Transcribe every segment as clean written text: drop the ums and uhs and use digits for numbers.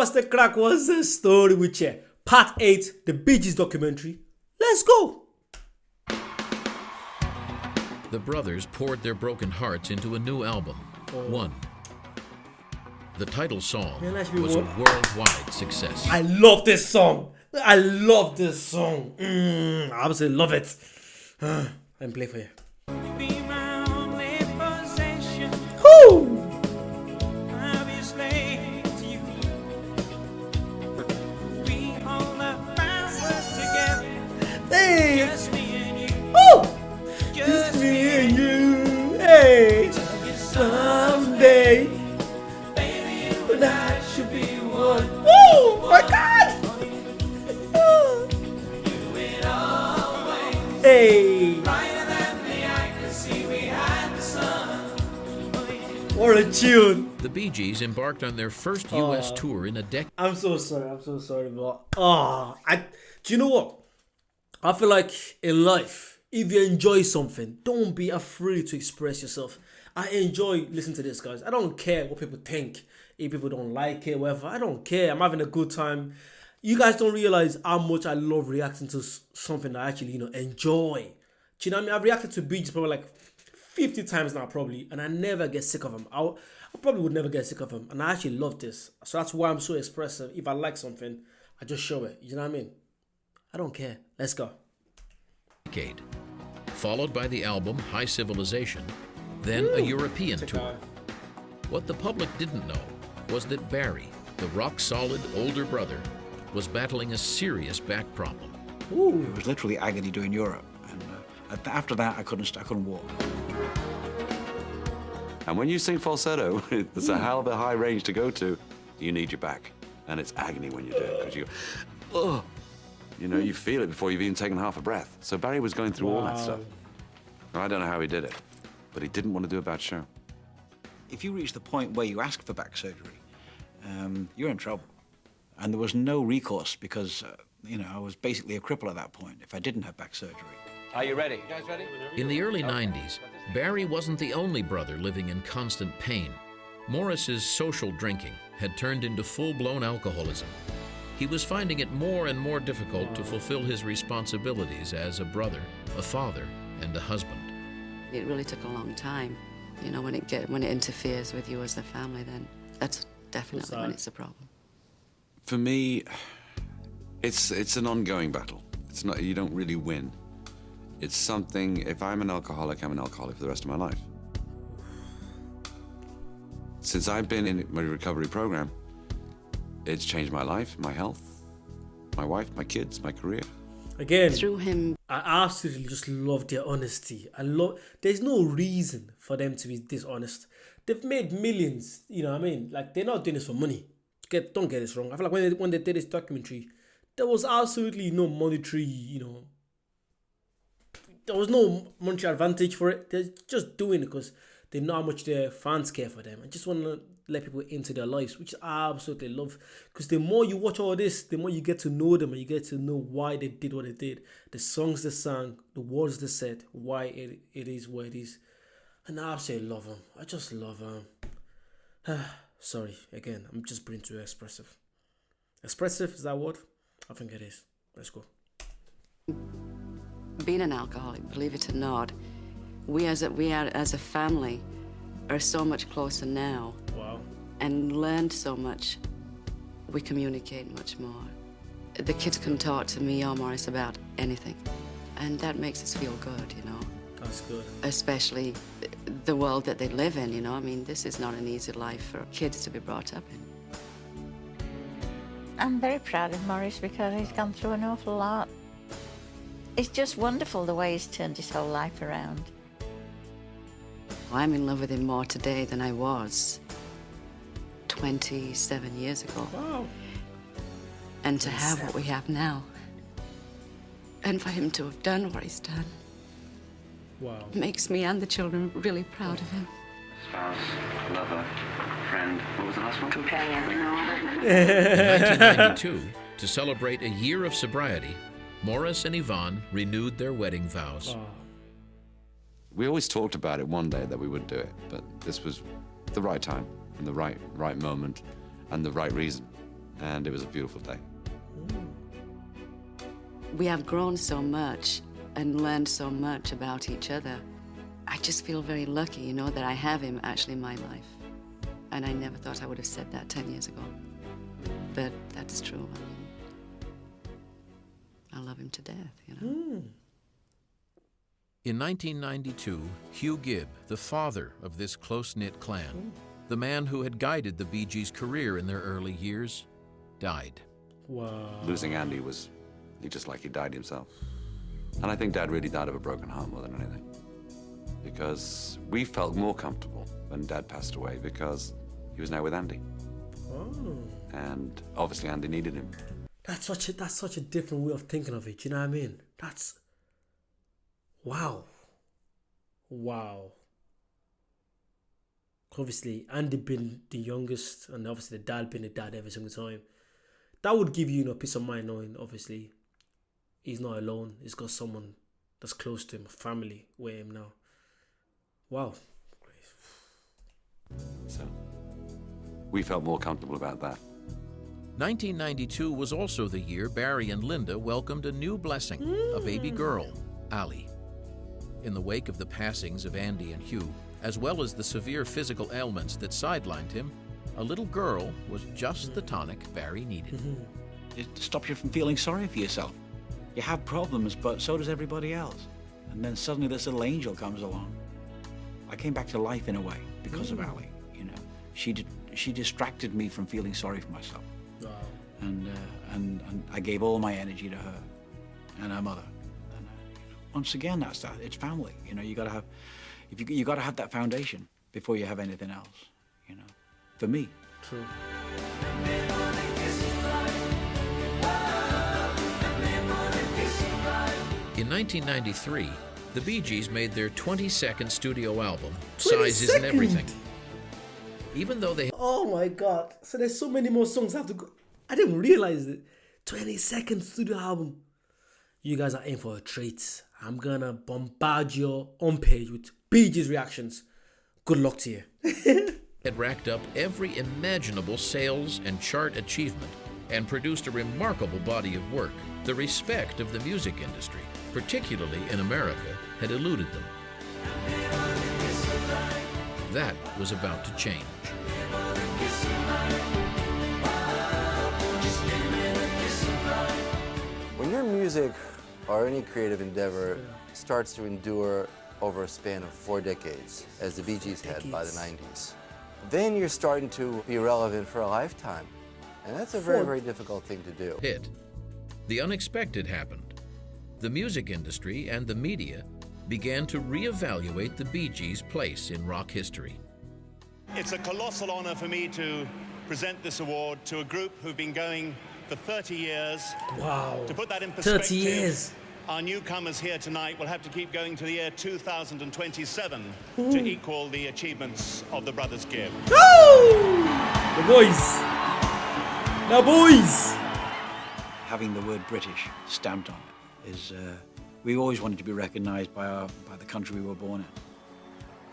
what's the crack? What's the story with you? Part 8, the Bee Gees documentary. Let's go. The brothers poured their broken hearts into a new album, One. The title song was a worldwide success. I love this song. I love this song. I absolutely love it. I'm play for you. Woo! Hey! Just me and you. Woo! Just me and you. Hey! Someday, baby, you and I should be one. Woo! My God! Hey! What a tune! The Bee Gees embarked on their first U.S. tour in a decade. I'm so sorry, but do you know what? I feel like in life, if you enjoy something, don't be afraid to express yourself. I enjoy listening to this, guys. I don't care what people think. If people don't like it, whatever, I don't care. I'm having a good time. You guys don't realize how much I love reacting to something that I actually, enjoy. Do you know what I mean? I've reacted to Bee Gees probably like 50 times now, probably, and I never get sick of them. I probably would never get sick of them, and I actually love this. So that's why I'm so expressive. If I like something, I just show it. You know what I mean? I don't care. Let's go. Decade, followed by the album High Civilization, then a European tour. What the public didn't know was that Barry, the rock-solid older brother, was battling a serious back problem. Ooh. It was literally agony doing Europe, and after that I couldn't walk. And when you sing falsetto, it's a hell of a high range to go to. You need your back, and it's agony when you do it because you feel it before you've even taken half a breath. So Barry was going through all that stuff. I don't know how he did it, but he didn't want to do a bad show. If you reach the point where you ask for back surgery, you're in trouble. And there was no recourse because, I was basically a cripple at that point if I didn't have back surgery. Are you ready? You guys ready? In the early 90s, Barry wasn't the only brother living in constant pain. Morris's social drinking had turned into full-blown alcoholism. He was finding it more and more difficult to fulfill his responsibilities as a brother, a father, and a husband. It really took a long time. When it interferes with you as a family, then that's definitely when it's a problem. For me, it's an ongoing battle. It's not, you don't really win. It's something, if I'm an alcoholic, I'm an alcoholic for the rest of my life. Since I've been in my recovery program, it's changed my life, my health, my wife, my kids, my career. Again, through him, I absolutely just love their honesty. There's no reason for them to be dishonest. They've made millions, you know what I mean? Like, they're not doing this for money. Don't get this wrong. I feel like when they did this documentary, there was absolutely no monetary, there was no monetary advantage for it. They're just doing it because they know how much their fans care for them and just want to let people into their lives, which I absolutely love. Because the more you watch all this, the more you get to know them and you get to know why they did what they did, the songs they sang, the words they said, why it is what it is. And I absolutely love them. I just love them. Sorry, again, I'm just being too expressive. Expressive, is that word? I think it is. Let's go. Being an alcoholic, believe it or not, we as a family are so much closer now. Wow. And learned so much. We communicate much more. The kids can talk to me or Morris about anything. And that makes us feel good, That's good. Especially the world that they live in, I mean, this is not an easy life for kids to be brought up in. I'm very proud of Morris because he's gone through an awful lot. It's just wonderful the way he's turned his whole life around. I'm in love with him more today than I was 27 years ago. Wow. And to have what we have now. And for him to have done what he's done. Wow. Makes me and the children really proud of him. Spouse, lover, friend. What was the last one? Companion. In 1992, to celebrate a year of sobriety, Morris and Yvonne renewed their wedding vows. We always talked about it one day that we would do it, but this was the right time and the right moment and the right reason. And it was a beautiful day. We have grown so much and learned so much about each other. I just feel very lucky, you know, that I have him actually in my life. And I never thought I would have said that 10 years ago. But that's true. I mean, I love him to death, you know. In 1992, Hugh Gibb, the father of this close-knit clan, the man who had guided the Bee Gees' career in their early years, died. Wow. Losing Andy was just like he died himself. And I think Dad really died of a broken heart more than anything. Because we felt more comfortable when Dad passed away because he was now with Andy. Oh. And obviously Andy needed him. That's such a different way of thinking of it. Do you know what I mean? That's wow. Obviously, Andy being the youngest, and obviously the dad being the dad every single time. That would give you, peace of mind knowing, obviously, he's not alone. He's got someone that's close to him, a family with him now. Wow. So we felt more comfortable about that. 1992 was also the year Barry and Linda welcomed a new blessing, a baby girl, Allie. In the wake of the passings of Andy and Hugh, as well as the severe physical ailments that sidelined him, a little girl was just the tonic Barry needed. It stops you from feeling sorry for yourself. You have problems, but so does everybody else. And then suddenly this little angel comes along. I came back to life in a way because of Allie, you know. She distracted me from feeling sorry for myself. Wow. And I gave all my energy to her and her mother. And once again, that's that. It's family. You know, you got to have that foundation before you have anything else. You know, for me. True. In 1993, the Bee Gees made their 22nd studio album, Size Isn't Everything. Even though they... Oh my God. So there's so many more songs I have to go. I didn't realize it. 22nd studio album. You guys are in for a treat. I'm gonna bombard your own page with Bee Gees reactions. Good luck to you. had racked up every imaginable sales and chart achievement and produced a remarkable body of work, the respect of the music industry, particularly in America, had eluded them. That was about to change. When your music or any creative endeavor starts to endure over a span of 4 decades, as the Bee Gees had by the 90s, then you're starting to be relevant for a lifetime. And that's a very, very difficult thing to do. Hit. The unexpected happened. The music industry and the media began to reevaluate the Bee Gees' place in rock history. It's a colossal honor for me to present this award to a group who've been going for 30 years. Wow. To put that in perspective, 30 years. Our newcomers here tonight will have to keep going to the year 2027 to equal the achievements of the Brothers Gibb. Woo! The boys. The boys. Having the word British stamped on it is, we always wanted to be recognized by the country we were born in.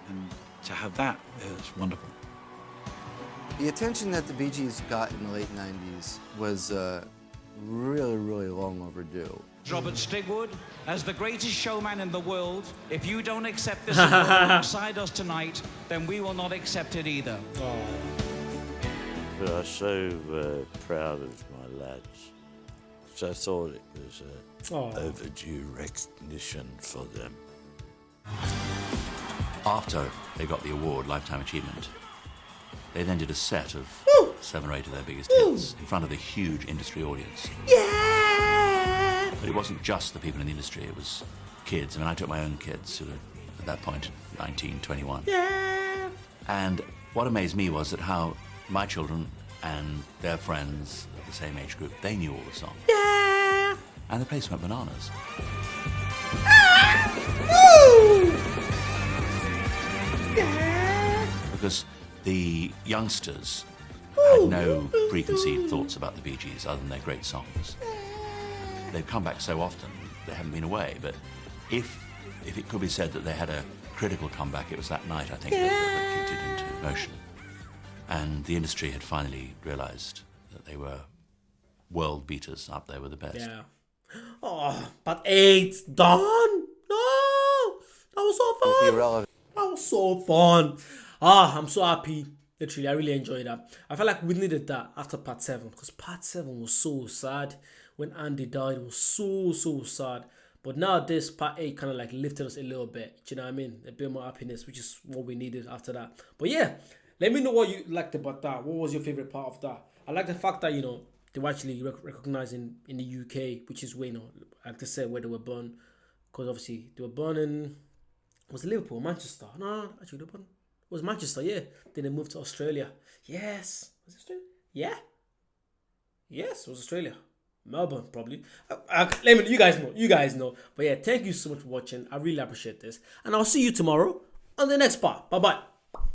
And to have that is wonderful. The attention that the Bee Gees got in the late 90s was really, really long overdue. Robert Stigwood, as the greatest showman in the world, if you don't accept this award alongside us tonight, then we will not accept it either. But I was so proud of my lads. So I thought it was overdue recognition for them. After they got the award, Lifetime Achievement, they then did a set of 7 or 8 of their biggest hits in front of a huge industry audience. Yeah! But it wasn't just the people in the industry, it was kids. I mean, I took my own kids who were, at that point, 19, 21. Yeah! And what amazed me was that how my children and their friends of the same age group, they knew all the songs. Yeah! And the place went bananas. Yeah! Because the youngsters had no preconceived thoughts about the Bee Gees other than their great songs. They've come back so often, they haven't been away, but if it could be said that they had a critical comeback, it was that night, I think, that kicked it into motion. And the industry had finally realized that they were world beaters up there with the best. Yeah. Oh, but 8 done. No, that was so fun. Irrelevant. That was so fun. I'm so happy. Literally, I really enjoyed that. I felt like we needed that after part 7 because part 7 was so sad. When Andy died, it was so sad. But now this part 8 kind of like lifted us a little bit. Do you know what I mean? A bit more happiness, which is what we needed after that. But yeah, let me know what you liked about that. What was your favorite part of that? I like the fact that, you know, they were actually recognizing in the UK, which is where, you know, like they said, where they were born. Because obviously they were born in, was it Liverpool, Manchester? No, actually they were born. It was Manchester, yeah. Then they moved to Australia. Yes. Was it Australia? Yeah. Yes, it was Australia. Melbourne, probably. Let me, you guys know. But yeah, thank you so much for watching. I really appreciate this. And I'll see you tomorrow on the next part. Bye-bye.